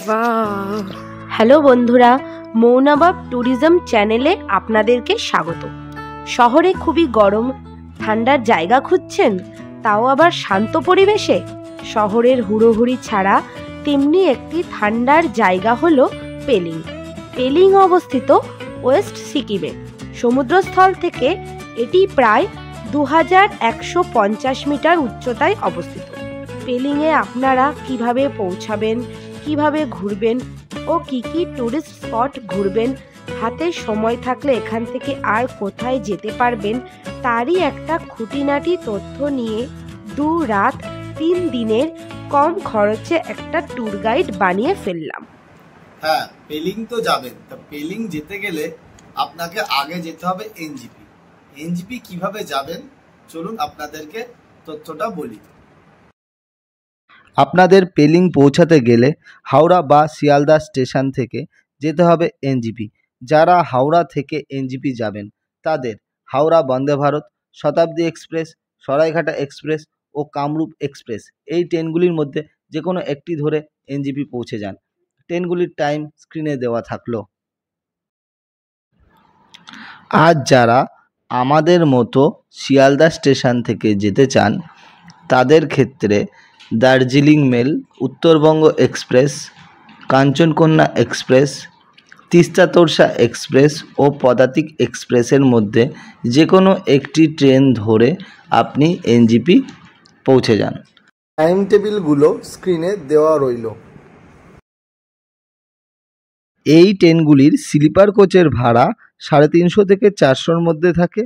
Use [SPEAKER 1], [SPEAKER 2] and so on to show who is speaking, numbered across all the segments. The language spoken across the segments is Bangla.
[SPEAKER 1] বাহ! হ্যালো বন্ধুরা, মৌনবাব ট্যুরিজম চ্যানেলে আপনাদেরকে স্বাগত। শহরে খুবই গরম, ঠান্ডার জায়গা খুঁজছেন, তাও আবার শান্ত পরিবেশে? শহরের হুড়োহুড়ি ছাড়া তেমনি একটি ঠান্ডার জায়গা হলো পেলিং। পেলিং অবস্থিত ওয়েস্ট সিকিমে। সমুদ্রস্থল থেকে এটি প্রায় 2150 মিটার উচ্চতায় অবস্থিত। পেলিংয়ে আপনারা কিভাবে পৌঁছাবেন, কিভাবে ঘুরবেন ও কি কি টুরিস্ট স্পট ঘুরবেন, হাতে সময় থাকলে এখান থেকে আর কোথায় যেতে পারবেন, তারই একটা খুঁটিনাটি তথ্য নিয়ে 2 রাত 3 দিনের কম খরচে একটা ট্যুর গাইড বানিয়ে ফেললাম।
[SPEAKER 2] হ্যাঁ, পেলিং তো যাবেন। তা পেলিং যেতে গেলে আপনাকে আগে যেতে হবে এনজিপি। এনজিপি কিভাবে যাবেন চলুন আপনাদেরকে তথ্যটা বলি।
[SPEAKER 3] আপনাদের পেলিং পৌঁছাতে গেলে হাওড়া বা শিয়ালদা স্টেশন থেকে যেতে হবে এনজিপি। যারা হাওড়া থেকে এনজিপি যাবেন তাদের হাওড়া বন্দে ভারত, শতাব্দী এক্সপ্রেস, সরাইঘাটা এক্সপ্রেস ও কামরূপ এক্সপ্রেস এই ট্রেনগুলির মধ্যে যে কোনো একটি ধরে এনজিপি পৌঁছে যান। ট্রেনগুলির টাইম স্ক্রিনে দেওয়া থাকলো। আর যারা আমাদের মতো শিয়ালদা স্টেশন থেকে যেতে চান তাদের ক্ষেত্রে Darjeeling mail, Uttarbanga express, Kanchankanya express, Teesta Torsa express ও পদাতিক এক্সপ্রেসের মধ্যে যে কোনো একটি ট্রেন ধরে আপনি এনজিপি পৌঁছে যান। টাইম টেবিলগুলো স্ক্রিনে দেওয়া রইল। এই ট্রেনগুলির স্লিপার কোচের ভাড়া 350 থেকে 400-র মধ্যে থাকে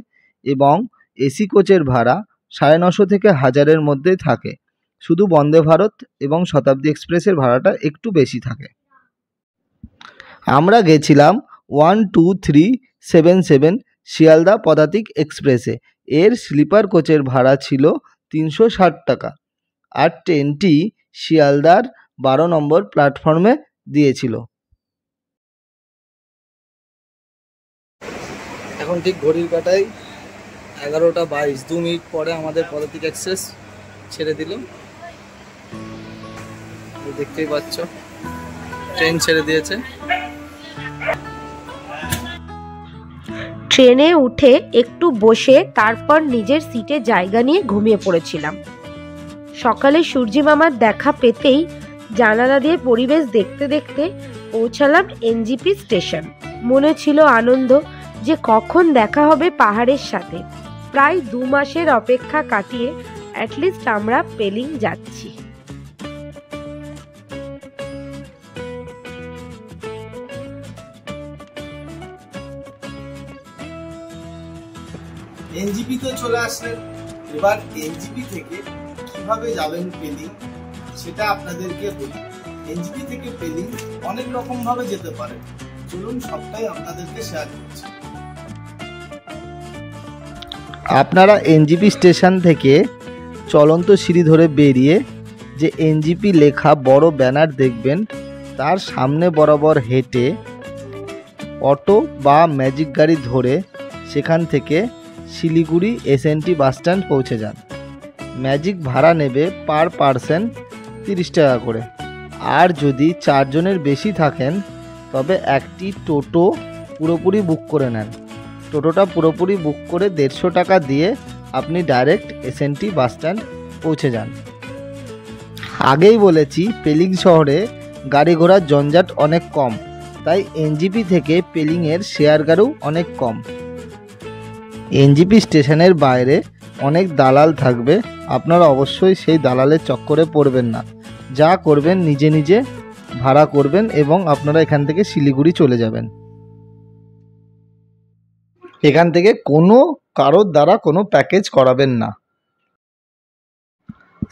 [SPEAKER 3] এবং এসি কোচের ভাড়া 950 থেকে 1000-এর মধ্যে থাকে। শুধু বন্দে ভারত এবং শতাব্দী এক্সপ্রেসের ভাড়াটা একটু বেশি থাকে। আমরা গেছিলাম 12377 শিয়ালদা পদাতিক এক্সপ্রেসে। এর স্লিপার কোচের ভাড়া ছিল 360 টাকা আর ট্রেনটি শিয়ালদার 12 নম্বর প্ল্যাটফর্মে দিয়েছিল। এখন ঠিক ঘড়ির কাঁটায় 11টা 22, 2 মিনিট পরে আমাদের পদাতিক এক্সপ্রেস ছেড়ে দিল। দেখতেই পাচ্ছ ট্রেন ছেড়ে দিয়েছে।
[SPEAKER 1] ট্রেনে উঠে একটু বসে তারপর নিজের সিটে জায়গা নিয়ে ঘুমিয়ে পড়েছিলাম। সকালে সূর্যি মামার দেখা পেতেই জানালা দিয়ে পরিবেশ দেখতে দেখতে পৌঁছালাম এনজিপি স্টেশন। মনে ছিল আনন্দ যে কখন দেখা হবে পাহাড়ের সাথে। প্রায় 2 মাসের অপেক্ষা কাটিয়ে অ্যাটলিস্ট আমরা পেলিং যাচ্ছি।
[SPEAKER 2] এনজিপি তো চলে আসলেন, এবার এনজিপি থেকে কিভাবে যাবেন পেলিং সেটা আপনাদেরকে বলি। এনজিপি থেকে পেলিং অনেক রকম ভাবে যেতে পারে, চলুন সবটাই আপনাদেরকে শেয়ার করছি।
[SPEAKER 3] আপনারা এনজিপি স্টেশন থেকে চলন্ত সিঁড়ি ধরে বেরিয়ে যে এনজিপি লেখা বড় ব্যানার দেখবেন তার সামনে বরাবর হেঁটে অটো বা ম্যাজিক গাড়ি ধরে সেখান থেকে শিলিগুড়ি এসএনটি বাসস্ট্যান্ড পৌঁছে যান। ম্যাজিক ভাড়া নেবে পার পারসন 30 টাকা করে। আর যদি 4 জনের বেশি থাকেন তবে একটি টোটো পুরোপুরি বুক করে নেন। টোটোটা পুরোপুরি বুক করে 150 টাকা দিয়ে আপনি ডাইরেক্ট এসএনটি বাসস্ট্যান্ড পৌঁছে যান। আগেই বলেছি পেলিং শহরে গাড়ি ঘোড়ার জঞ্জাট অনেক কম, তাই এনজিপি থেকে পেলিংয়ের শেয়ার গাড়িও অনেক কম। এনজিপি স্টেশনের বাইরে অনেক দালাল থাকবে, আপনারা অবশ্যই সেই দালালের চক্করে পড়বেন না। যা করবেন নিজে নিজে ভাড়া করবেন এবং আপনারা এখান থেকে শিলিগুড়ি চলে যাবেন। এখান থেকে কোনো কারোর দ্বারা কোনো প্যাকেজ করাবেন না।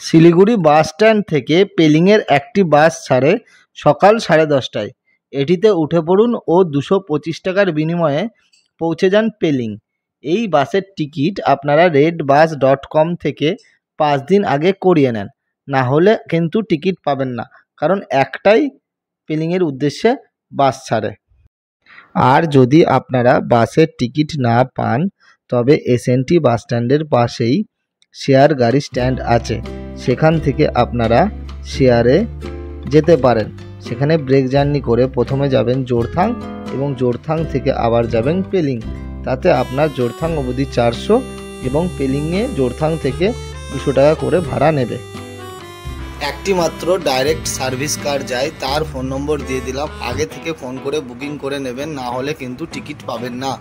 [SPEAKER 3] শিলিগুড়ি বাস স্ট্যান্ড থেকে পেলিংয়ের একটি বাস ছাড়ে সকাল 10:30টায়। এটিতে উঠে পড়ুন ও 225 টাকার বিনিময়ে পৌঁছে যান পেলিং। এই বাসের টিকিট আপনারা redbus.com থেকে 5 দিন আগে করিয়ে নেন, না হলে কিন্তু টিকিট পাবেন না, কারণ একটাই পেলিংয়ের উদ্দেশ্যে বাস ছাড়ে। আর যদি আপনারা বাসের টিকিট না পান তবে এসএনটি বাস স্ট্যান্ডের পাশেই শেয়ার গাড়ি স্ট্যান্ড আছে, সেখান থেকে আপনারা শেয়ারে যেতে পারেন। সেখানে ব্রেক জার্নি করে প্রথমে যাবেন জোরথাং এবং জোরথাং থেকে আবার যাবেন পেলিং। তাতে আপনার জোরথাং অবধি 400 এবং পেলিংয়ে জোরথাং থেকে 200 টাকা করে ভাড়া নেবে। একটি মাত্র ডাইরেক্ট সার্ভিস কার যায়, তার ফোন নম্বর দিয়ে দিলাম, আগে থেকে ফোন করে বুকিং করে নেবেন, না হলে কিন্তু টিকিট পাবেন না।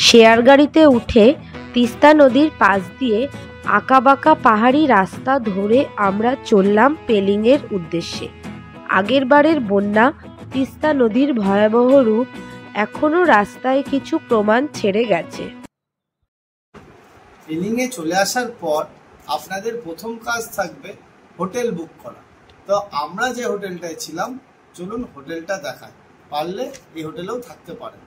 [SPEAKER 1] শেয়ার গাড়িতে উঠে তিস্তা নদীর পাশ দিয়ে আঁকাবাঁকা পাহাড়ি রাস্তা ধরে আমরা চললাম পেলিংয়ের উদ্দেশ্যে। আগের বারের বন্যা, তিস্তা নদীর ভয়াবহ রূপ এখনো রাস্তায় কিছু প্রমাণ ছেড়ে গেছে।
[SPEAKER 2] পেলিংয়ে চলে আসার পর আপনাদের প্রথম কাজ থাকবে হোটেল বুক করা। তো আমরা যে হোটেলটায় ছিলাম, চলুন হোটেলটা দেখাই, পারলে এই হোটেলেও থাকতে পারেন।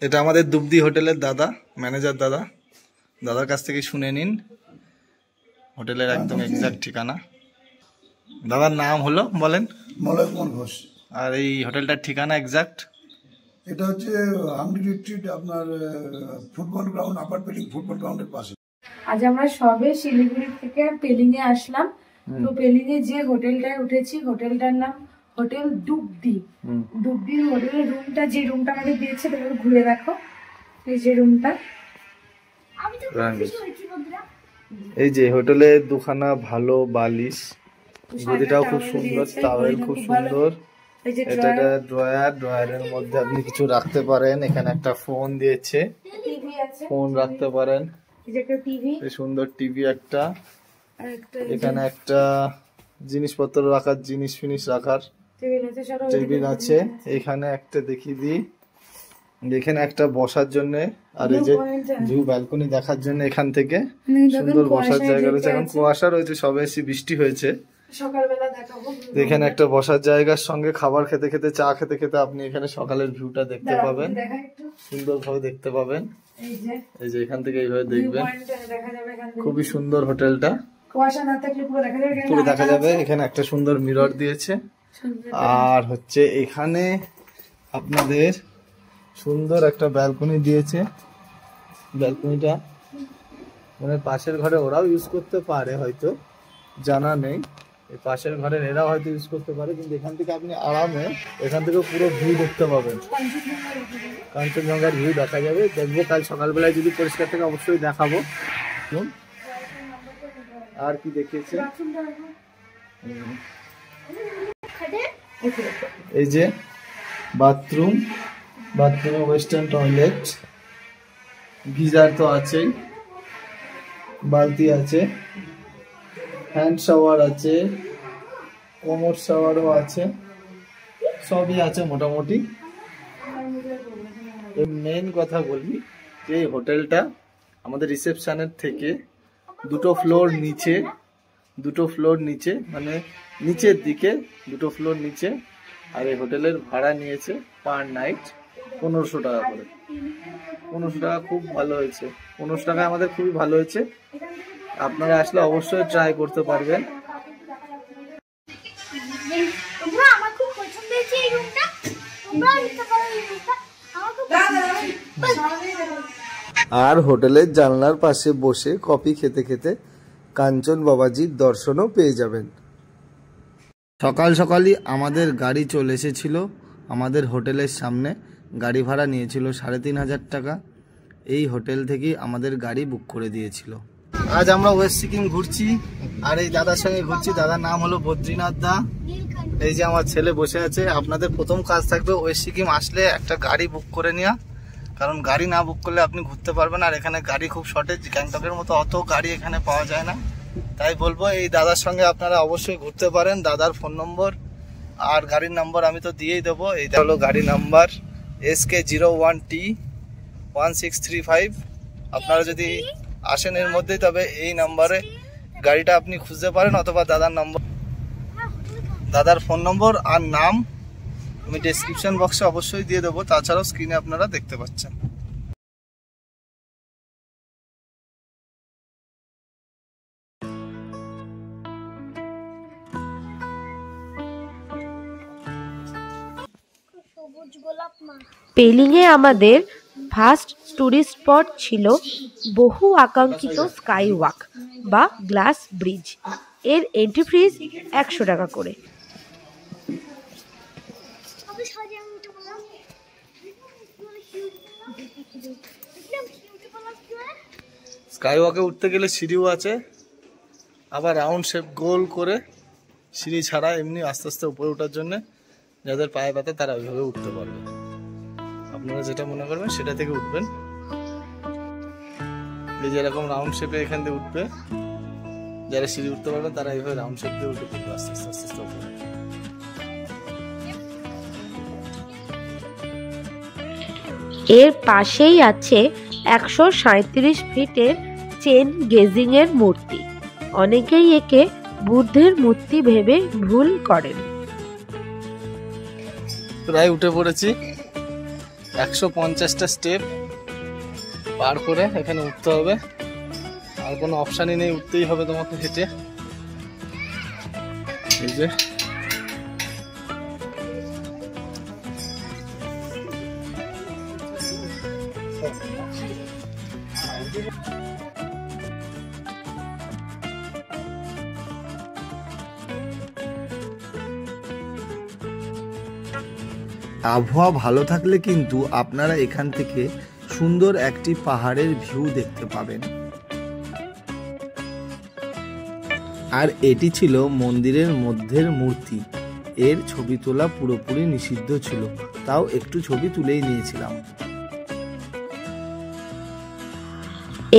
[SPEAKER 3] এটা আমাদের দুবদি হোটেলের দাদা, ম্যানেজার দাদা। দাদার কাছ থেকে শুনে নিন হোটেলের একদম এক্সাক্ট ঠিকানা। দাদার নাম হলো বলেন?
[SPEAKER 4] মলয় কুমার ঘোষ।
[SPEAKER 3] আর এই হোটেলটার ঠিকানা এক্সাক্ট?
[SPEAKER 4] এটা হচ্ছে হামডি রিট্রিট, আপনার ফুটবল গ্রাউন্ড, আপার পেলিং ফুটবল গ্রাউন্ডের পাশে।
[SPEAKER 5] আজ আমরা সবে শিলিগুড়ি থেকে পেলিং এ আসলাম। তো পেলিং এ যে হোটেলটায় উঠেছি, হোটেলটার নাম হোটেল ডুবদি। ডুবদির হোটেলের রুমটা, যে রুমটা আমাদের দিয়েছে, তোমরা ঘুরে দেখো। এই যে রুমটা,
[SPEAKER 3] এই যে হোটেলে দুখানা ভালো বালিশ, গদিটাও খুব সুন্দর, টাওয়েল খুব সুন্দর। এটা ড্রয়ার, ড্রয়ারের মধ্যে আপনি কিছু রাখতে পারেন। এখানে একটা ফোন দিয়েছে, ফোন রাখতে পারেন। এই সুন্দর টিভি একটা, এখানে একটা জিনিসপত্র রাখার, জিনিস ফিনিস রাখার টেবিল আছে। এখানে একটা দেখিয়ে দিই, এখানে একটা বসার জন্য, আর এই যে ভিউ ব্যালকনি দেখার জন্য এখান থেকে সুন্দর বসার জায়গা রয়েছে। এখন কুয়াশা রয়েছে, সবে এসে বৃষ্টি হয়েছে।
[SPEAKER 5] সকালবেলা দেখাবো।
[SPEAKER 3] এখানে একটা বসার জায়গার সঙ্গে খাবার খেতে খেতে, চা খেতে খেতে আপনি এখানে সকালের ভিউটা দেখতে পাবেন, সুন্দরভাবে দেখতে পাবেন। এই যে এখান থেকে এইভাবে দেখবেন, খুবই সুন্দর হোটেলটা,
[SPEAKER 5] কুয়াশা না থাকলে
[SPEAKER 3] পুরো দেখা যাবে। এখানে একটা সুন্দর মিরর দিয়েছে, আর হচ্ছে এখানে আপনাদের সুন্দর একটা ব্যালকনি দিয়েছে। ব্যালকনিটা মানে পাশের ঘরে ওরাও ইউজ করতে পারে, হয়তো জানা নেই। এই পাশের ঘরের এরাও হয়তো ইউজ করতে পারে, কিন্তু এখান থেকে আপনি আরামে এখান থেকে পুরো ভিউ দেখতে পাবেন, কাঞ্চনজঙ্ঘার ভিউ দেখা যাবে। দেখবো কাল সকালবেলায় যদি পরিষ্কার থেকে অবশ্যই দেখাবো। আর কি দেখিয়েছে, এই যে বাথরুম, বাথরুমে ওয়েস্টার্ন টয়লেট, গিজার তো আছেই, বালতি আছে, হ্যান্ড শাওয়ার আছে, কোমর শাওয়ারও আছে, সবই আছে মোটামুটি। মেন কথা বলি যে এই হোটেলটা আমাদের রিসেপশনের থেকে দুটো ফ্লোর নিচে, মানে নিচের দিকে দুটো ফ্লোর নিচে। আর এই হোটেলের ভাড়া নিয়েছে পার নাইট 1500 টাকা করে। 1500 টাকা খুব ভালো হয়েছে, 1500 টাকায় আমাদের খুবই ভালো হয়েছে। আপনারা আসলে অবশ্যই ট্রাই করতে পারবেন। আর হোটেলের জানলার পাশে বসে কফি খেতে খেতে কাঞ্চন বাবাজির দর্শনও পেয়ে যাবেন। সকাল সকালই আমাদের গাড়ি চলে এসেছিল আমাদের হোটেলের সামনে। গাড়ি ভাড়া নিয়েছিল 3500 টাকা। এই হোটেল থেকেই আমাদের গাড়ি বুক করে দিয়েছিল। আজ আমরা ওয়েস্ট সিকিম ঘুরছি, আর এই দাদার সঙ্গে ঘুরছি। দাদার নাম হলো বদ্রীনাথ দা। এই যে আমার ছেলে বসে আছে। আপনাদের প্রথম কাজ থাকবে ওয়েস্ট সিকিম আসলে একটা গাড়ি বুক করে নেওয়া, কারণ গাড়ি না বুক করলে আপনি ঘুরতে পারবেন। আর এখানে গাড়ি খুব শর্টেজ, গ্যাংটকের মতো অত গাড়ি এখানে পাওয়া যায় না। তাই বলবো এই দাদার সঙ্গে আপনারা অবশ্যই ঘুরতে পারেন। দাদার ফোন নম্বর আর গাড়ির নাম্বার আমি তো দিয়েই দেবো। এইটা হলো গাড়ির নাম্বার SK01T1635। আপনারা যদি আসেন এর মধ্যেই, তবে এই নাম্বারে গাড়িটা আপনি খুঁজতে পারেন, অথবা দাদার ফোন নম্বর আর নাম আমি ডেসক্রিপশন বক্সে অবশ্যই দিয়ে দেবো। তাছাড়াও স্ক্রিনে আপনারা দেখতে পাচ্ছেন।
[SPEAKER 1] পেলিংয়ে আমাদের ফার্স্ট টুরিস্ট স্পট ছিল বহু আকাঙ্ক্ষিত স্কাই ওয়াক বা গ্লাস ব্রিজ। এর এন্ট্রি ফিস 100 টাকা করে।
[SPEAKER 2] স্কাই ওয়াকে উঠতে গেলে সিঁড়িও আছে, আবার রাউন্ড শেপ গোল করে সিঁড়ি ছাড়া এমনি আস্তে আস্তে উপরে ওঠার জন্য যাদের পায়ে ব্যথা তারা ওইভাবে উঠতে পারবে। আপনারা যেটা মনে করবেন সেটা থেকে উঠবেন। এই যেরকম রাউন্ড শেপে এখান থেকে উঠবে, যারা সিঁড়ি উঠতে পারবেন তারা এইভাবে রাউন্ড শেপ দিয়ে উঠে পড়বে আস্তে আস্তে আস্তে আস্তে উপরে।
[SPEAKER 1] এর পাশেই আছে 137 ফিটের চেন গেজিং এর মূর্তি। অনেকেই একে বুদ্ধের মূর্তি ভেবে ভুল করেন।
[SPEAKER 2] প্রায় উঠে পড়েছি, 150টা স্টেপ পার করে এখানে উঠতে হবে। আর কোনো অপশানই নেই, উঠতেই হবে তোমাকে হেঁটে। এই যে
[SPEAKER 3] আবহাওয়া ভালো থাকলে কিন্তু আপনারা এখান থেকে সুন্দর একটি পাহাড়ের ভিউ দেখতে পাবেন। আর এটি ছিল মন্দিরের মধ্যের মূর্তি। এর ছবি তোলা পুরোপুরি নিষিদ্ধ ছিল, তাও একটু ছবি তুলেই নিয়েছিলাম।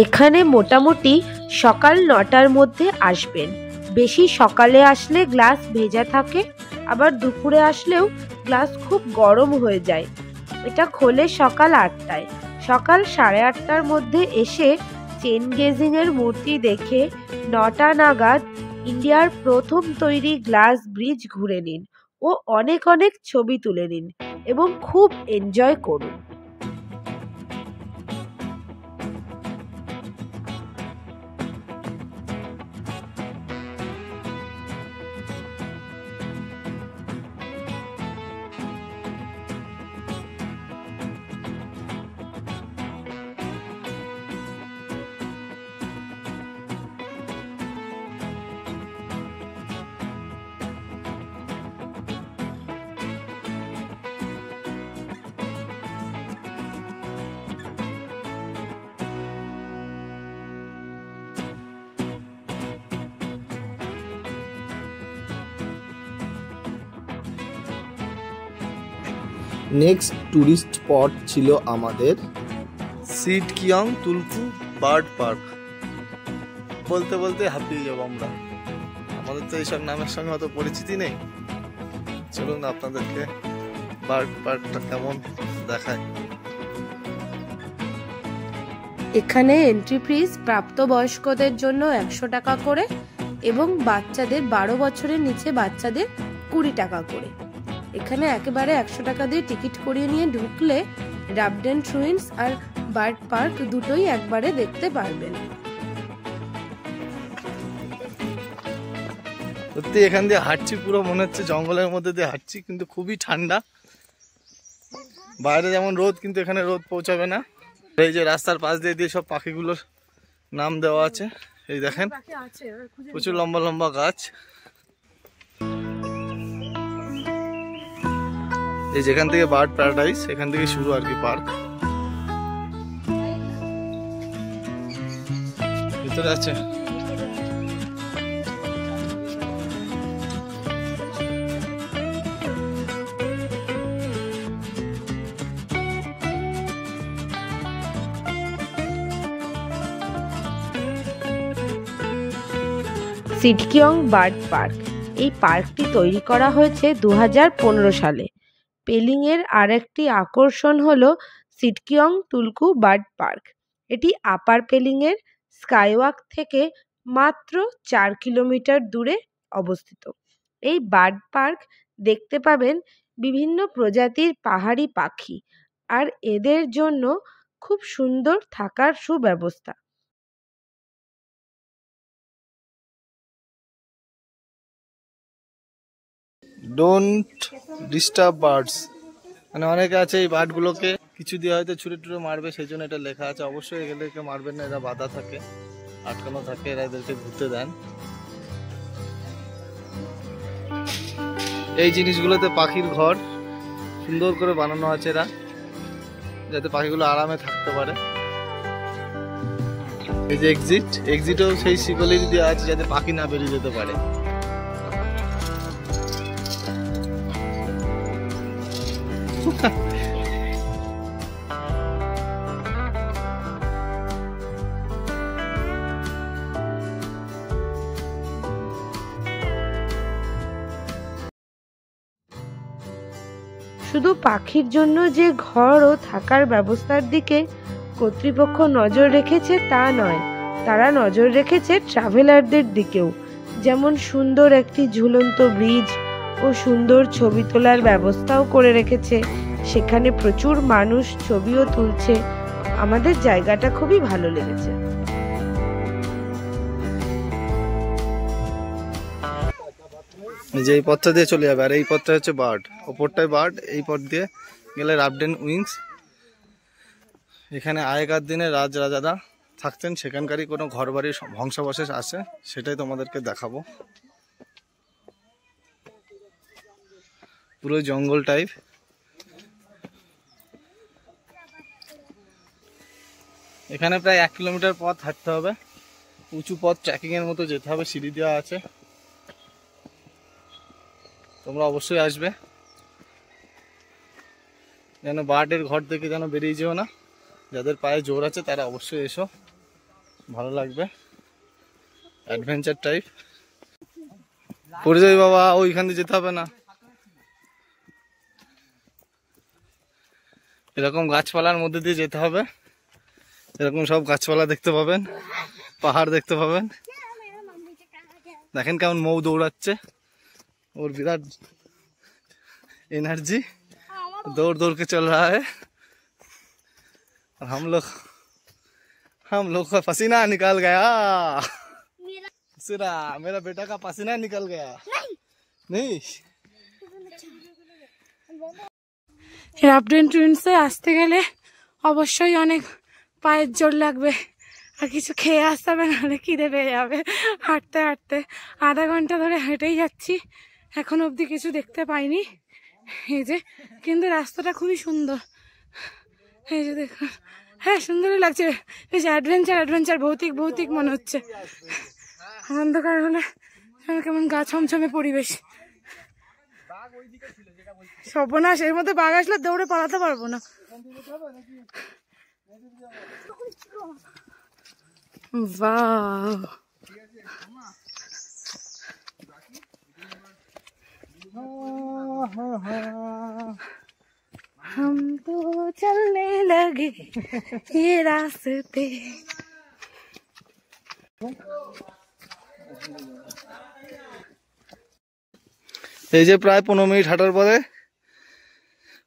[SPEAKER 1] এখানে মোটামুটি সকাল 9টার মধ্যে আসবেন। বেশি সকালে আসলে গ্লাস ভেজা থাকে, আবার দুপুরে আসলেও গ্লাস খুব গরম হয়ে যায়। এটা খোলে সকাল 8টায়। সকাল 8:30টার মধ্যে এসে চেন গেজিং এর মূর্তি দেখে 9টা নাগাদ ইন্ডিয়ার প্রথম তৈরি গ্লাস ব্রিজ ঘুরে নিন ও অনেক অনেক ছবি তুলে নিন এবং খুব এনজয় করুন।
[SPEAKER 3] নেক্সট টুরিস্ট স্পট ছিল আমাদের
[SPEAKER 2] সিটকিয়ং তুলকু বার্ড পার্ক। বলতে বলতে হাঁপিয়ে যাবো আমরা, আমাদের তো এইসব নামের সঙ্গে অত পরিচিতি নেই। চলুন আপনাদেরকে বার্ড পার্কটা কেমন দেখায়।
[SPEAKER 1] এখানে এন্ট্রি ফিস প্রাপ্তবয়স্কদের জন্য 100 টাকা করে এবং বাচ্চাদের 12 বছরের নিচে বাচ্চাদের 20 টাকা করে। এখানে একেবারে 100 টাকা দিয়ে টিকিট করিয়ে নিয়ে ঢুকলে রাবডেন ট্রুইন্স আর বার্ড পার্ক দুটোই একবারে দেখতে পারবেন।
[SPEAKER 2] সত্যি এখান দিয়ে হাঁটছি, পুরো মনে হচ্ছে জঙ্গলের মধ্যে দিয়ে হাঁটছি, কিন্তু খুবই ঠান্ডা। বাইরে যেমন রোদ, কিন্তু এখানে রোদ পৌঁছাবে না। এই যে রাস্তার পাশ দিয়ে দিয়ে সব পাখিগুলোর নাম দেওয়া আছে, এই দেখেন প্রচুর লম্বা লম্বা গাছ। এই যেখান থেকে বার্ড প্যারাডাইস, এখান থেকে শুরু আর কি পার্ক। ভিতরে আছে
[SPEAKER 1] সিটকিয়ং বার্ড পার্ক। এই পার্কটি তৈরি করা হয়েছে 2015 সালে। পেলিং এর আরেকটি আকর্ষণ হলো সিটকিয়ং তুলকু বার্ড পার্ক। এটি আপার পেলিং এর স্কাইওয়াক থেকে মাত্র 4 কিলোমিটার দূরে অবস্থিত। এই বার্ড পার্ক দেখতে পাবেন বিভিন্ন প্রজাতির পাহাড়ি পাখি, আর এদের জন্য খুব সুন্দর থাকার সুব্যবস্থা।
[SPEAKER 2] ডোন্ট ডিস্টার্ব বার্ডস,
[SPEAKER 3] মানে অনেকে আছে এই বার্ডগুলোকে কিছু দিয়ে হয়তো ছুঁড়ে টুড়ে মারবে, সেই জন্য এটা লেখা আছে। অবশ্যই এদেরকে মারবেন না, এরা বাধা থাকে, আটকানো থাকে, এরা এদেরকে ঘুরতে দেন। এই জিনিসগুলোতে পাখির ঘর সুন্দর করে বানানো আছে এরা, যাতে পাখিগুলো আরামে থাকতে পারে। এই যে এক্সিটও সেই শিকলি দেওয়া আছে যাতে পাখি না বেরিয়ে যেতে পারে।
[SPEAKER 1] শুধু পাখির জন্য যে ঘর ও থাকার ব্যবস্থার দিকে কর্তৃপক্ষ নজর রেখেছে তা নয়, তারা নজর রেখেছে ট্রাভেলারদের দিকেও। যেমন সুন্দর একটি ঝুলন্ত ব্রিজ ও সুন্দর ছবি তোলার ব্যবস্থাও করে রেখেছে। সেখানে প্রচুর মানুষ ছবিও তুলছে। আমাদের জায়গাটা খুবই ভালো লেগেছে।
[SPEAKER 3] যে এই পথটা দিয়ে চলে যাবে, আর এই পথটা হচ্ছে বার্ড, ওপরটায় বার্ড, এই পথ দিয়ে গেলে রাফটেন উইংস। এখানে আগেকার দিনে রাজারা থাকতেন, সেখানকারই কোনো ঘর বাড়ির ধ্বংসাবশেষ আছে, সেটাই তোমাদেরকে দেখাবো। পুরো জঙ্গল টাইপ। এখানে প্রায় 1 কিলোমিটার পথ হাঁটতে হবে, উঁচু পথ, ট্রেকিং এর মতো যেতে হবে, সিঁড়ি দেওয়া আছে। তোমরা অবশ্যই আসবে, যেন বার্ডের ঘর থেকে যেন বেরিয়ে যেও না। যাদের পায়ে জোর আছে তারা অবশ্যই এসো, ভালো লাগবে, অ্যাডভেঞ্চার টাইপ। পড়ে যাই বাবা, ওইখান দিয়ে যেতে হবে না। এরকম গাছপালার মধ্যে দিয়ে যেতে হবে, এরকম সব গাছপালা দেখতে পাবেন, পাহাড় দেখতে পাবেন। দেখেন কেমন মৌ দৌড়াচ্ছে, और विराट एनर्जी दौड़ दौड़ के चल रहा है। और हम लोग का पसीना निकल गया। मेरा बेटा का पसीना निकल गया। नहीं
[SPEAKER 5] রাফটেন টুইন্সে আসতে গেলে অবশ্যই অনেক পায়ের জোর লাগবে, আর কিছু খেয়ে আসতে হবে, নাহলে খিদে পেয়ে যাবে। হাঁটতে হাঁটতে আধা ঘন্টা ধরে হেঁটেই যাচ্ছি, এখন অবধি কিছু দেখতে পাইনি। এই যে, কিন্তু রাস্তাটা খুবই সুন্দর। এই যে দেখুন, হ্যাঁ সুন্দরই লাগছে, বেশ অ্যাডভেঞ্চার ভৌতিক মনে হচ্ছে। অন্ধকার হলে কেমন গা ছমছমে পরিবেশ। সর্বনাশ, এর মধ্যে বাঘ আসলে দৌড়ে পালাতে পারবো না। वाह, हम तो चलने लगे ये रास्ते।
[SPEAKER 3] এই যে প্রায় 15 মিনিট হাঁটার পরে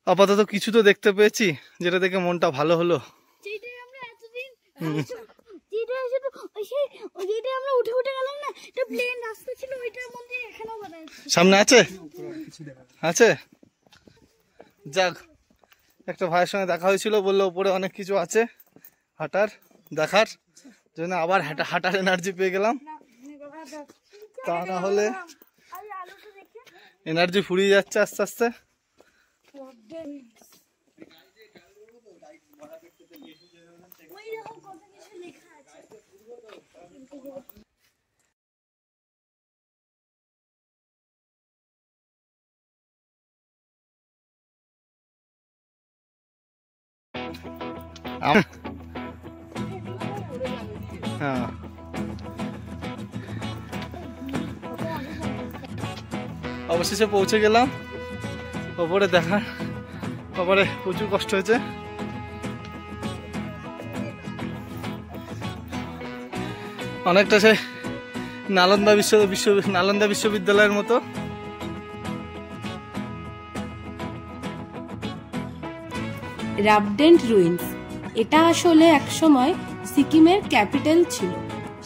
[SPEAKER 3] আপাতত কিছু তো দেখতে পেয়েছি, যেটা দেখে মনটা ভালো হলো। সামনে আছে আছে যাক, একটা ভাইয়ের সঙ্গে দেখা হয়েছিল, বললো উপরে অনেক কিছু আছে হাঁটার দেখার জন্য, আবার হাঁটার এনার্জি পেয়ে গেলাম। তা না হলে এনার্জি ফুরিয়ে যাচ্ছে আস্তে আস্তে। হ্যাঁ, অবশেষে পৌঁছে গেলাম ওপরে। দেখার ওপরে প্রচুর কষ্ট হয়েছে। অনেকটা সে নালন্দা বিশ্ববিদ্যালয়ের মতো।
[SPEAKER 1] রাফটেন রুইন্স, এটা আসলে একসময় সিকিমের ক্যাপিটাল ছিল।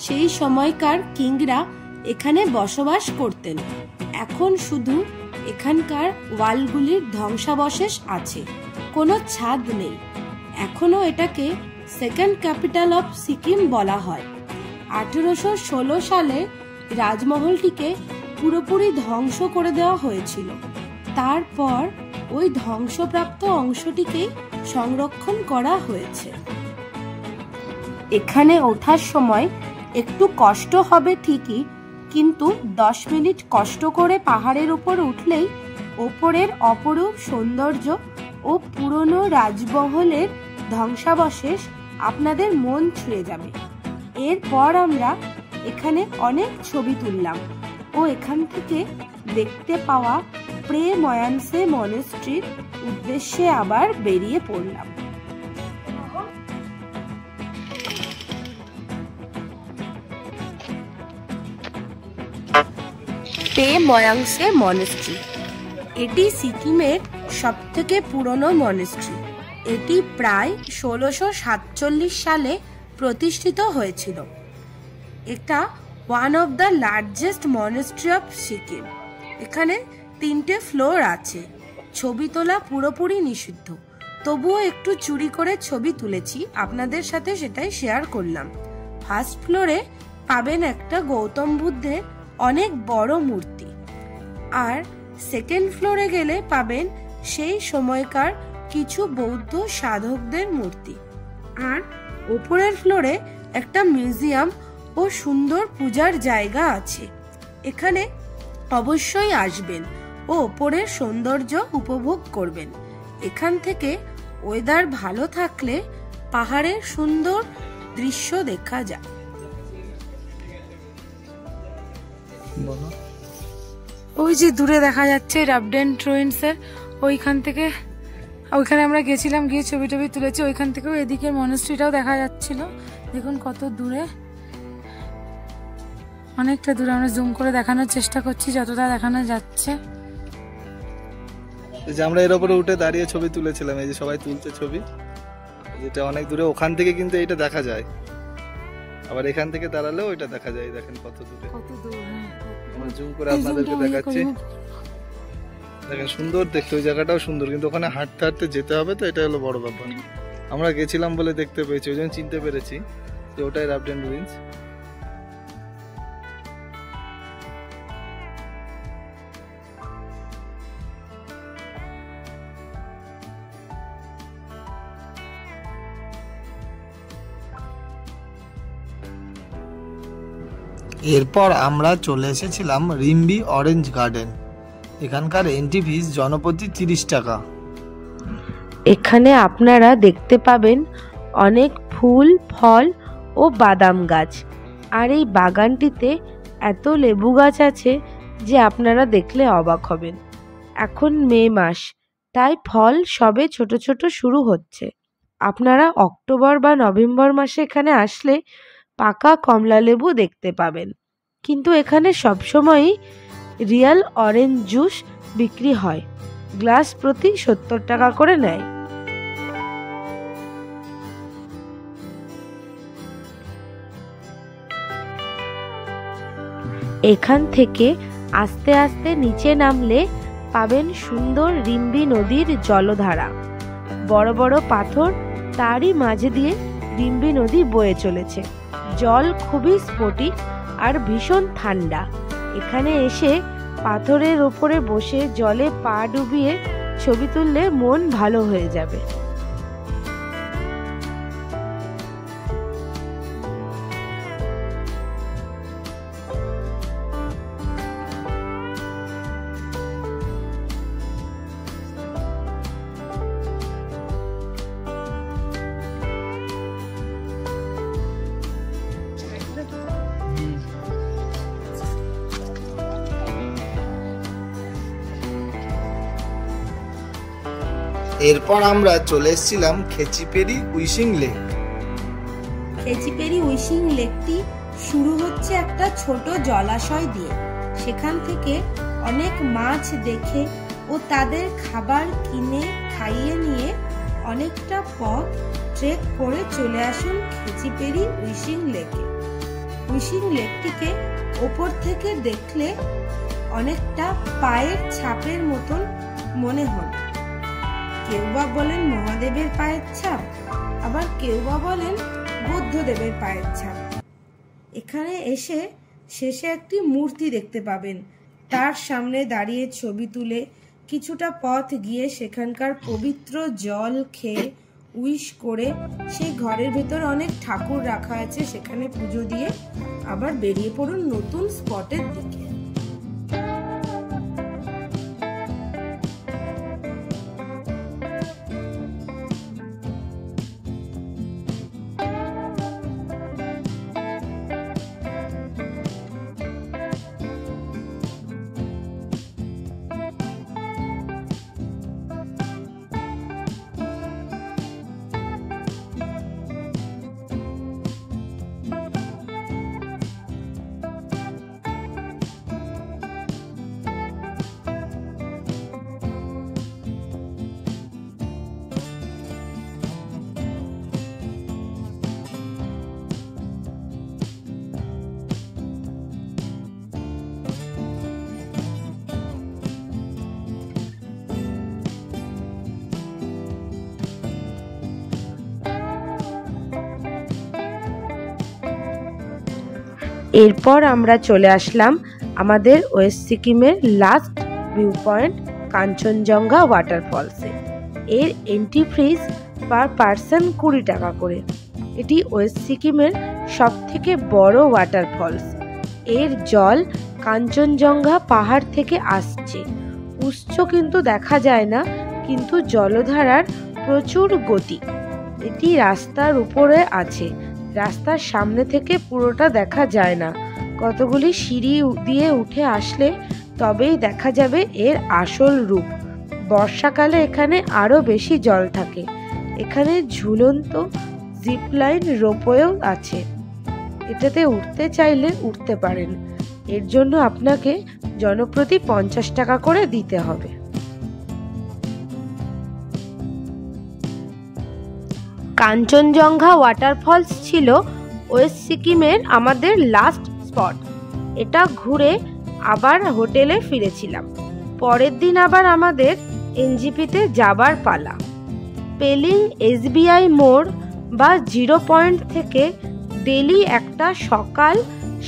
[SPEAKER 1] সেই সময়কার কিংরা এখানে বসবাস করতেন। এখন শুধু এখানকার ওয়ালগুলির ধ্বংসাবশেষ আছে, কোনো ছাদ নেই। এখনো এটাকে সেকেন্ড ক্যাপিটাল অফ সিকিম বলা হয়। 1816 সালে রাজমহলটিকে পুরোপুরি ধ্বংস করে দেওয়া হয়েছিল। তারপর ওই ধ্বংসপ্রাপ্ত অংশটিকেই সংরক্ষণ করা হয়েছে। এখানে ওঠার সময় একটু কষ্ট হবে ঠিকই, কিন্তু 10 মিনিট কষ্ট করে পাহাড়ের উপর উঠলেই ওপরের অপরূপ সৌন্দর্য ও পুরনো রাজমহলের ধ্বংসাবশেষ আপনাদের মন ছুঁয়ে যাবে। এরপর আমরা এখানে অনেক ছবি তুললাম ও এখান থেকে দেখতে পাওয়া প্রে ময়ানসে মনেস্ট্রির উদ্দেশ্যে আবার বেরিয়ে পড়লাম। প্রে ময়ানসে মনেস্ট্রি এটি সিকিমের সবথেকে পুরনো মনেস্ট্রি। এটি প্রায় 1647 সালে প্রতিষ্ঠিত হয়েছিল। এটা one of the largest monastery of Sikkim. এখানে 3টে ফ্লোর আছে। ছবি তোলা পুরোপুরি নিষিদ্ধ, তবুও একটু চুরি করে ছবি তুলেছি, আপনাদের সাথে সেটাই শেয়ার করলাম। ফার্স্ট ফ্লোরে পাবেন একটা গৌতম বুদ্ধের অনেক বড় মূর্তি, আর সেকেন্ড ফ্লোরে গেলে পাবেন সেই সময়কার কিছু বৌদ্ধ সাধকদের মূর্তি, আর ওপরের ফ্লোরে একটা মিউজিয়াম ও সুন্দর পূজার জায়গা আছে। এখানে অবশ্যই আসবেন ও ওপরের সৌন্দর্য উপভোগ করবেন। এখান থেকে ওয়েদার ভালো থাকলে পাহাড়ের সুন্দর দৃশ্য দেখা যায়।
[SPEAKER 5] ওই যে দূরে দেখা যাচ্ছে রাবডেন্ট রুইন্সের, ওইখান থেকে ওইখানে আমরা গেছিলাম, গিয়ে ছবি টবি তুলেছি। ওইখান থেকেও এদিকের মনেস্ট্রিটাও দেখা যাচ্ছিল। দেখুন কত দূরে, অনেকটা দূরে। আমরা জুম করে দেখানোর চেষ্টা করছি যতটা দেখানো যাচ্ছে।
[SPEAKER 3] যে আমরা এর উপরে উঠে দাঁড়িয়ে ছবি তুলেছিলাম, এই যে সবাই তুলছে ছবি, যেটা অনেক দূরে। ওখান থেকে কিন্তু এটা দেখা যায়, আবার এখান থেকে দাঁড়ালেও এটা দেখা যায়। দেখেন কত দূরে,
[SPEAKER 5] কত দূর।
[SPEAKER 3] আমরা জুম করে আপনাদেরকে দেখাচ্ছি। দেখেন সুন্দর দেখতে, ওই জায়গাটাও সুন্দর, কিন্তু ওখানে হাঁটতে হাঁটতে যেতে হবে, তো এটা হলো বড় ব্যাপার। আমরা গেছিলাম বলে দেখতে পেয়েছি, ওই জন্য চিনতে পেরেছি যে ওটাই রাবডেন্ট রুইন্স। এরপর আমরা চলে এসেছিলাম রিম্বি অরেঞ্জ গার্ডেন। এখানকার এন্ট্রি ফিস জনপ্রতি 30 টাকা।
[SPEAKER 1] এখানে আপনারা দেখতে পাবেন অনেক ফুল, ফল ও বাদাম গাছ, আর এই বাগানটিতে এত লেবু গাছ আছে যে আপনারা দেখলে অবাক হবেন। এখন মে মাস, তাই ফল সবে ছোট ছোট শুরু হচ্ছে। আপনারা অক্টোবর বা নভেম্বর মাসে এখানে আসলে পাকা কমলা লেবু দেখতে পাবেন। কিন্তু এখানে সবসময়ই রিয়েল অরেঞ্জ জুস বিক্রি হয়, গ্লাস প্রতি 70 টাকা করে নেয়। এখান থেকে আস্তে আস্তে নিচে নামলে পাবেন সুন্দর রিম্বি নদীর জলধারা। বড় বড় পাথর, তারই মাঝে দিয়ে রিম্বি নদী বয়ে চলেছে। জল খুবই স্ফটিক আর ভীষণ ঠান্ডা। এখানে এসে পাথরের ওপরে বসে জলে পা ডুবিয়ে ছবি তুললে মন ভালো হয়ে যাবে।
[SPEAKER 3] এরপর আমরা চলে এসেছিলাম Khecheopalri wishing lake.
[SPEAKER 1] Khecheopalri wishing লেকটি শুরু হচ্ছে একটা ছোট জলাশয় দিয়ে। সেখান থেকে অনেক মাছ দেখে ও তাদের খাবার কিনে খাইয়ে নিয়ে অনেকটা পথ ট্রেক করে চলে আসুন খেচিপেরি উইশিং লেকে। উইশিং লেকটিকে ওপর থেকে দেখলে অনেকটা পায়ের ছাপের মতন মনে হবে। কেউ বা বলেন মহাদেবের পায়ের ছাপ, আবার কেউ বা বলেন বুদ্ধদেবের পায়ের ছাপ। এখানে এসে শেষে একটি মূর্তি দেখতে পাবেন, তার সামনে দাঁড়িয়ে ছবি তুলে কিছুটা পথ গিয়ে সেখানকার পবিত্র জল খেয়ে উইশ করে সেই ঘরের ভেতর অনেক ঠাকুর রাখা আছে, সেখানে পুজো দিয়ে আবার বেরিয়ে পড়ুন নতুন স্পটের দিকে। এরপর আমরা চলে আসলাম আমাদের ওয়েস্ট সিকিমের লাস্ট ভিউ পয়েন্ট কাঞ্চনজঙ্ঘা ওয়াটারফলসে। এর এন্ট্রি ফিস পার পারসন 20 টাকা করে। এটি ওয়েস্ট সিকিমের সবথেকে বড় ওয়াটারফলস। এর জল কাঞ্চনজঙ্ঘা পাহাড় থেকে আসছে। উৎস কিন্তু দেখা যায় না, কিন্তু জলধারার প্রচুর গতি। এটি রাস্তার উপরে আছে, রাস্তার সামনে থেকে পুরোটা দেখা যায় না। কতগুলি সিঁড়ি দিয়ে উঠে আসলে তবেই দেখা যাবে এর আসল রূপ। বর্ষাকালে এখানে আরো বেশি জল থাকে। এখানে ঝুলন্ত জিপলাইন রোপওয়েও আছে, এটাতে উঠতে চাইলে উঠতে পারেন। এর জন্য আপনাকে জনপ্রতি 50 টাকা করে দিতে হবে। কাঞ্চনজঙ্ঘা ওয়াটারফলস ছিল ওয়েস্ট সিকিমের আমাদের লাস্ট স্পট। এটা ঘুরে আবার হোটেলে ফিরেছিলাম। পরের দিন আবার আমাদের এনজিপিতে যাবার পালা। পেলিং এসবিআই মোড় বা 0 পয়েন্ট থেকে ডেলি একটা সকাল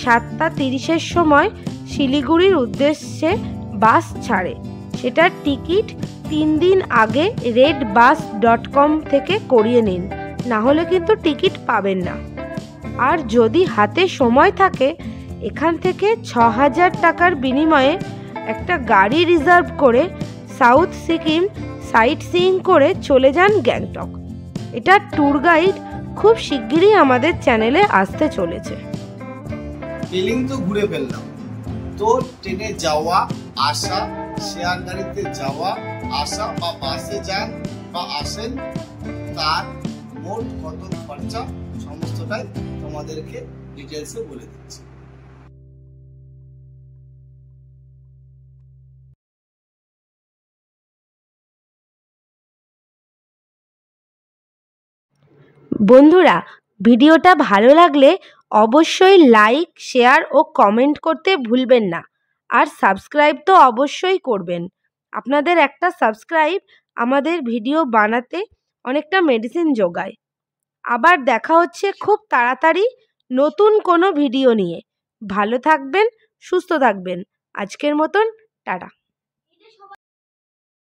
[SPEAKER 1] 7:30 সময় শিলিগুড়ির উদ্দেশ্যে বাস ছাড়ে। সেটার টিকিট 3 দিন আগে redbus.com থেকে করিয়ে নিন, না হলে কিন্তু টিকিট পাবেন না। আর যদি হাতে সময় থাকে, এখান থেকে 6000 টাকার বিনিময়ে একটা গাড়ি রিজার্ভ করে সাউথ সিকিম সাইট সিইং করে চলে যান গ্যাংটক। এটা ট্যুর গাইড খুব শিগগিরই আমাদের চ্যানেলে আসতে চলেছে।
[SPEAKER 2] পেলিং তো ঘুরে ফেললাম, তো ট্রেনে যাওয়া আসা, শেয়ার গাড়িতে যাওয়া আসা বা বাসে যান বা আসেন, তার মোট কত খরচা সমস্তটাই তোমাদেরকে ডিটেলসে বলে দিচ্ছি।
[SPEAKER 1] বন্ধুরা, ভিডিওটা ভালো লাগলে অবশ্যই লাইক, শেয়ার ও কমেন্ট করতে ভুলবেন না। আর সাবস্ক্রাইব তো অবশ্যই করবেন। আপনাদের একটা সাবস্ক্রাইব আমাদের ভিডিও বানাতে অনেকটা মেডিসিন যোগায়। আবার দেখা হচ্ছে খুব তাড়াতাড়ি নতুন কোনো ভিডিও নিয়ে। ভালো থাকবেন, সুস্থ থাকবেন। আজকের মতন টাটা।